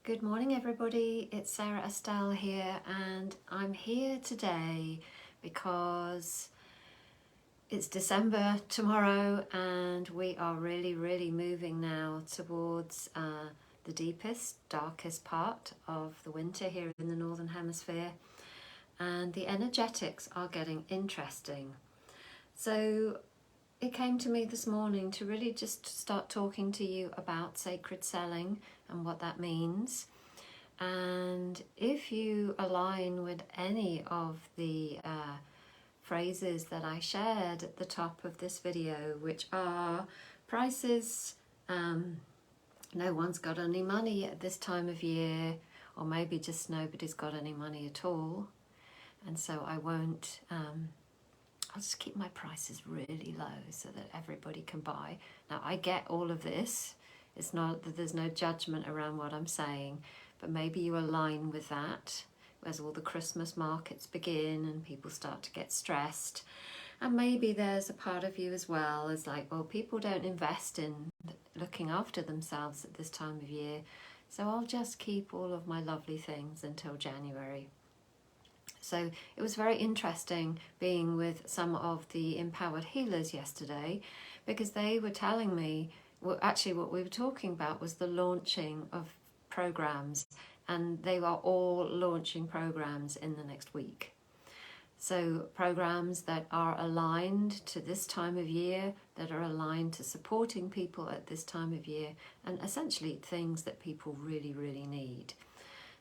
Good morning everybody, it's Sarah Estelle here, and I'm here today because it's December tomorrow and we are really moving now towards the deepest, darkest part of the winter here in the Northern Hemisphere, and the energetics are getting interesting. So it came to me this morning to really just start talking to you about sacred selling and what that means. And if you align with any of the phrases that I shared at the top of this video, which are prices, no one's got any money at this time of year, or maybe just nobody's got any money at all, and so I won't, I'll just keep my prices really low so that everybody can buy. Now I get all of this, it's not that there's no judgment around what I'm saying, but maybe you align with that as all the Christmas markets begin and people start to get stressed. And maybe there's a part of you as well as like, well, people don't invest in looking after themselves at this time of year, so I'll just keep all of my lovely things until January. So it was very interesting being with some of the empowered healers yesterday, because they were telling me, well, actually what we were talking about was the launching of programs, and they are all launching programs in the next week. So programs that are aligned to this time of year, that are aligned to supporting people at this time of year, and essentially things that people really need.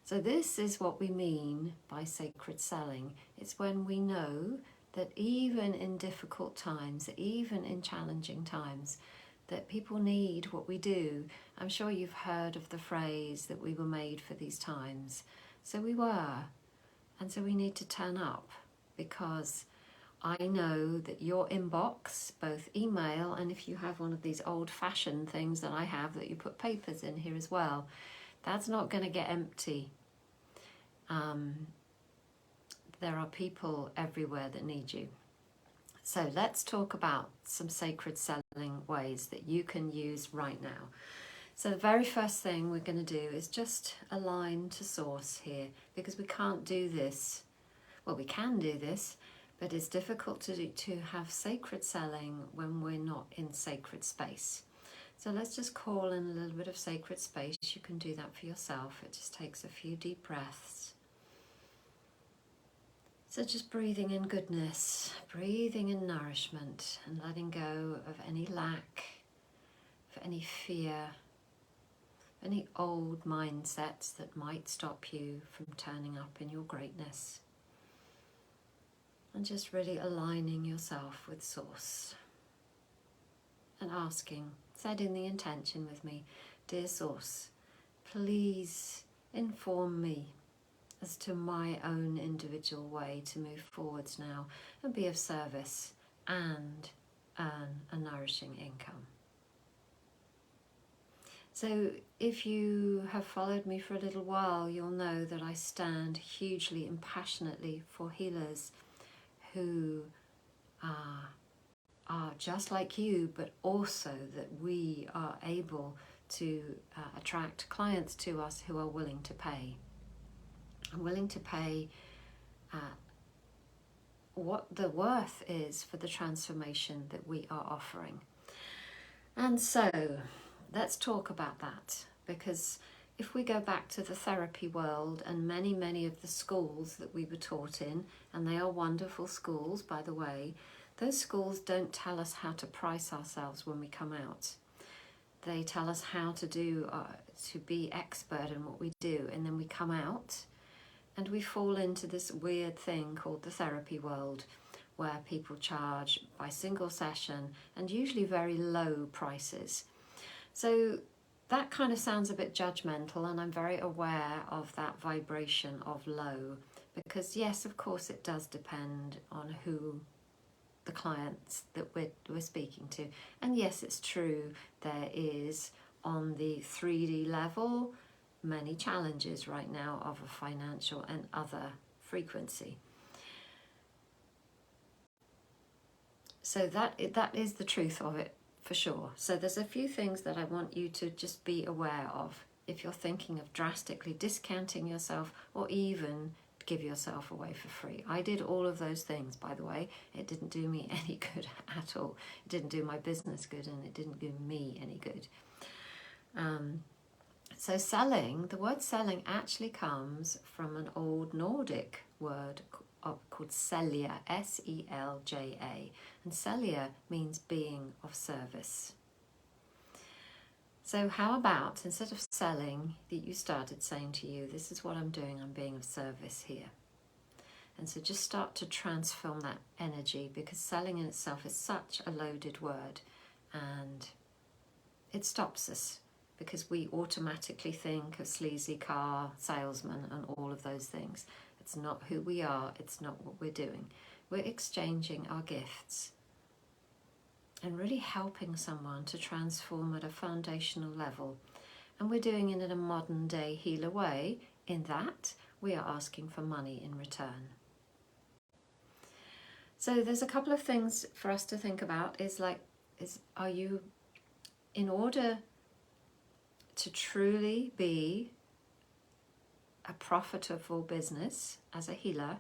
So this is what we mean by sacred selling. It's when we know that even in difficult times, even in challenging times, that people need what we do. I'm sure you've heard of the phrase that we were made for these times. So we were, and so we need to turn up, because I know that your inbox, both email and if you have one of these old-fashioned things that I have that you put papers in here as well, that's not going to get empty. There are people everywhere that need you. So let's talk about some sacred selling ways that you can use right now. So the very first thing we're going to do is just align to source here, because we can't do this. Well, we can do this, but it's difficult to have sacred selling when we're not in sacred space. So let's just call in a little bit of sacred space. You can do that for yourself. It just takes a few deep breaths. So just breathing in goodness, breathing in nourishment, and letting go of any lack, of any fear, any old mindsets that might stop you from turning up in your greatness. And just really aligning yourself with Source. And asking, setting the intention with me, dear Source, please inform me as to my own individual way to move forwards now and be of service and earn a nourishing income. So if you have followed me for a little while, you'll know that I stand hugely and passionately for healers who are just like you, but also that we are able to attract clients to us who are willing to pay. I'm willing to pay what the worth is for the transformation that we are offering. And so let's talk about that, because if we go back to the therapy world and many of the schools that we were taught in, and they are wonderful schools, by the way, those schools don't tell us how to price ourselves when we come out. They tell us how to do, to be expert in what we do, and then we come out and we fall into this weird thing called the therapy world, where people charge by single session and usually very low prices. So that kind of sounds a bit judgmental, and I'm very aware of that vibration of low, because yes, of course it does depend on who the clients that we're speaking to. And yes, it's true, there is on the 3D level many challenges right now of a financial and other frequency. So that is the truth of it for sure. So there's a few things that I want you to just be aware of if you're thinking of drastically discounting yourself or even give yourself away for free. I did all of those things, by the way. It didn't do me any good at all. It didn't do my business good, and it didn't do me any good. So selling, the word selling actually comes from an old Nordic word called selja, S-E-L-J-A. And selja means being of service. So how about, instead of selling, that you started saying to you, this is what I'm doing, I'm being of service here. And so just start to transform that energy, because selling in itself is such a loaded word, and it stops us because we automatically think of sleazy car salesman and all of those things. It's not who we are, it's not what we're doing. We're exchanging our gifts and really helping someone to transform at a foundational level. And we're doing it in a modern day healer way, in that we are asking for money in return. So there's a couple of things for us to think about, are you, in order to truly be a profitable business as a healer,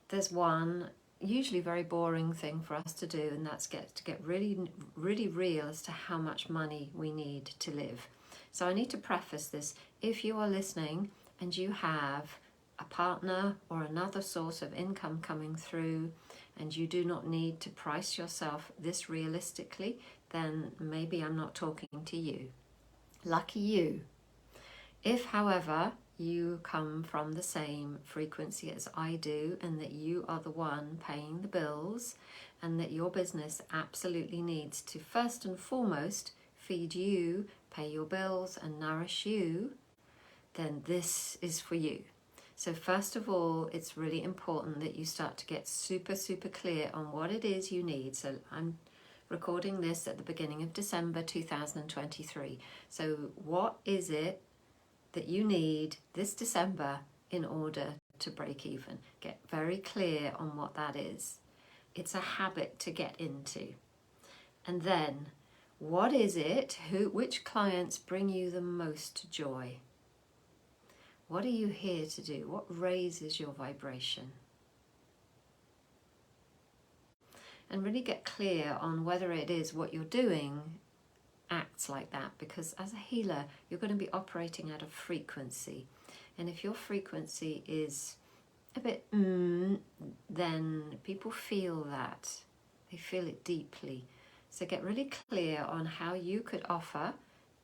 there's one usually very boring thing for us to do, and that's to get really real as to how much money we need to live. So I need to preface this. If you are listening and you have a partner or another source of income coming through, and you do not need to price yourself this realistically, then maybe I'm not talking to you. Lucky you. If, however, you come from the same frequency as I do, and that you are the one paying the bills, and that your business absolutely needs to first and foremost feed you, pay your bills and nourish you, then this is for you. So first of all, it's really important that you start to get super clear on what it is you need. So I'm recording this at the beginning of December 2023. So what is it that you need this December in order to break even? Get very clear on what that is. It's a habit to get into. And then, what is it? Which clients bring you the most joy? What are you here to do? What raises your vibration? And really get clear on whether it is what you're doing acts like that, because as a healer you're going to be operating at a frequency, and if your frequency is a bit then people feel that, they feel it deeply. So get really clear on how you could offer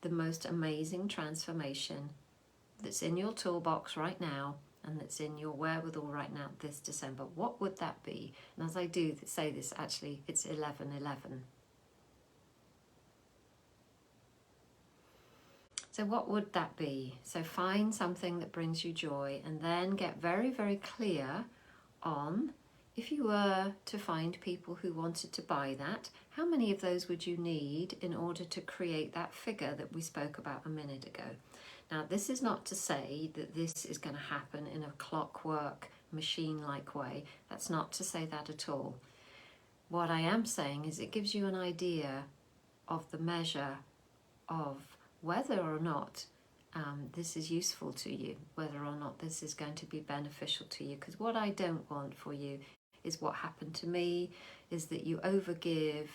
the most amazing transformation that's in your toolbox right now, and that's in your wherewithal right now this December. What would that be? And as I do say this, actually it's 11/11. So what would that be? So find something that brings you joy, and then get very clear on, if you were to find people who wanted to buy that, how many of those would you need in order to create that figure that we spoke about a minute ago? Now, this is not to say that this is going to happen in a clockwork, machine-like way. That's not to say that at all. What I am saying is it gives you an idea of the measure of whether or not this is useful to you, whether or not this is going to be beneficial to you. Because what I don't want for you is what happened to me, is that you overgive,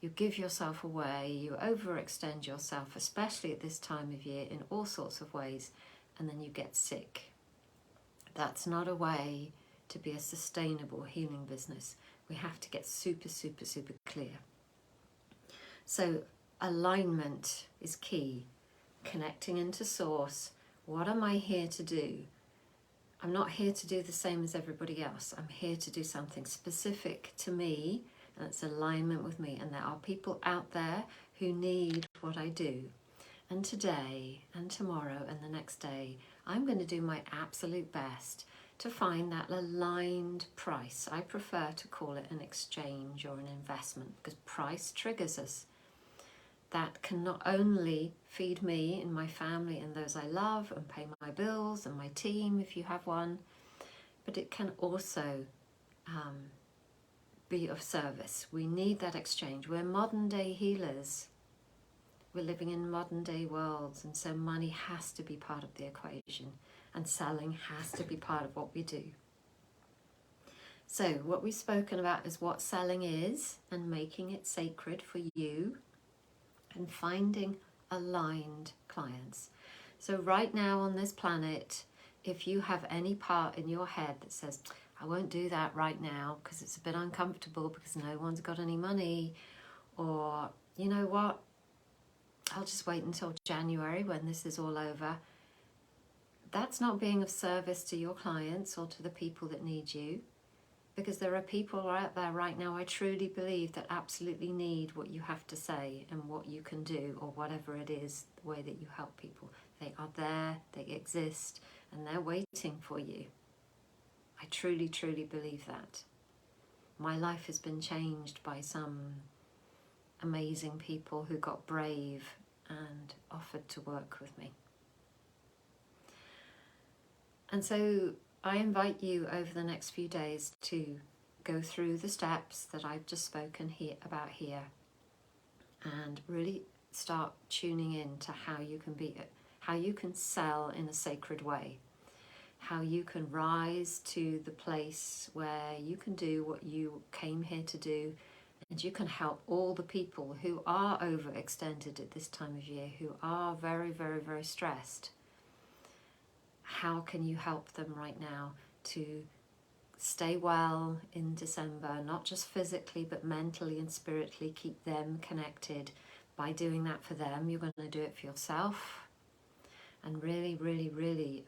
you give yourself away, you overextend yourself, especially at this time of year, in all sorts of ways, and then you get sick. That's not a way to be a sustainable healing business. We have to get super clear. So alignment is key. Connecting into source. What am I here to do? I'm not here to do the same as everybody else. I'm here to do something specific to me, and it's alignment with me. And there are people out there who need what I do. And today and tomorrow and the next day, I'm going to do my absolute best to find that aligned price. I prefer to call it an exchange or an investment, because price triggers us. That can not only feed me and my family and those I love, and pay my bills and my team if you have one, but it can also be of service. We need that exchange. We're modern day healers. we're living in modern day worlds, and so money has to be part of the equation, and selling has to be part of what we do. So what we've spoken about is what selling is and making it sacred for you, and finding aligned clients. So right now on this planet, if you have any part in your head that says, I won't do that right now because it's a bit uncomfortable because no one's got any money, or you know what, I'll just wait until January when this is all over, that's not being of service to your clients or to the people that need you. Because there are people out there right now, I truly believe, that absolutely need what you have to say and what you can do, or whatever it is, the way that you help people. They are there, they exist, and they're waiting for you. I truly, truly believe that. My life has been changed by some amazing people who got brave and offered to work with me. And so I invite you over the next few days to go through the steps that I've just spoken about here, and really start tuning in to how you can sell in a sacred way, how you can rise to the place where you can do what you came here to do, and you can help all the people who are overextended at this time of year, who are very, very, very stressed. How can you help them right now to stay well in December, not just physically but mentally and spiritually, keep them connected? By doing that for them, you're going to do it for yourself, and really, really, really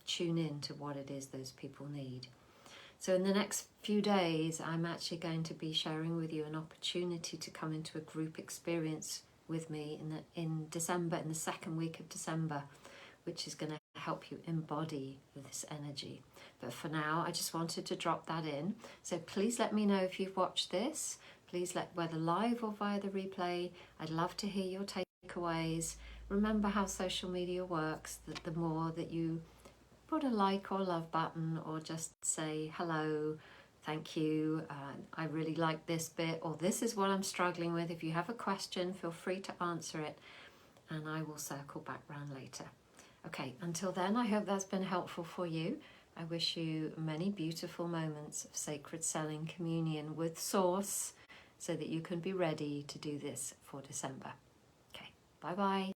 tune in to what it is those people need. So in the next few days, I'm actually going to be sharing with you an opportunity to come into a group experience with me in December, in the second week of December, which is going to help you embody this energy. But for now, I just wanted to drop that in. So please let me know if you've watched this. Please whether live or via the replay, I'd love to hear your takeaways. Remember how social media works, that the more that you put a like or love button, or just say hello, thank you, I really like this bit, or this is what I'm struggling with. If you have a question, feel free to answer it, and I will circle back round later. Okay, until then, I hope that's been helpful for you. I wish you many beautiful moments of sacred selling communion with Source, so that you can be ready to do this for December. Okay, bye-bye.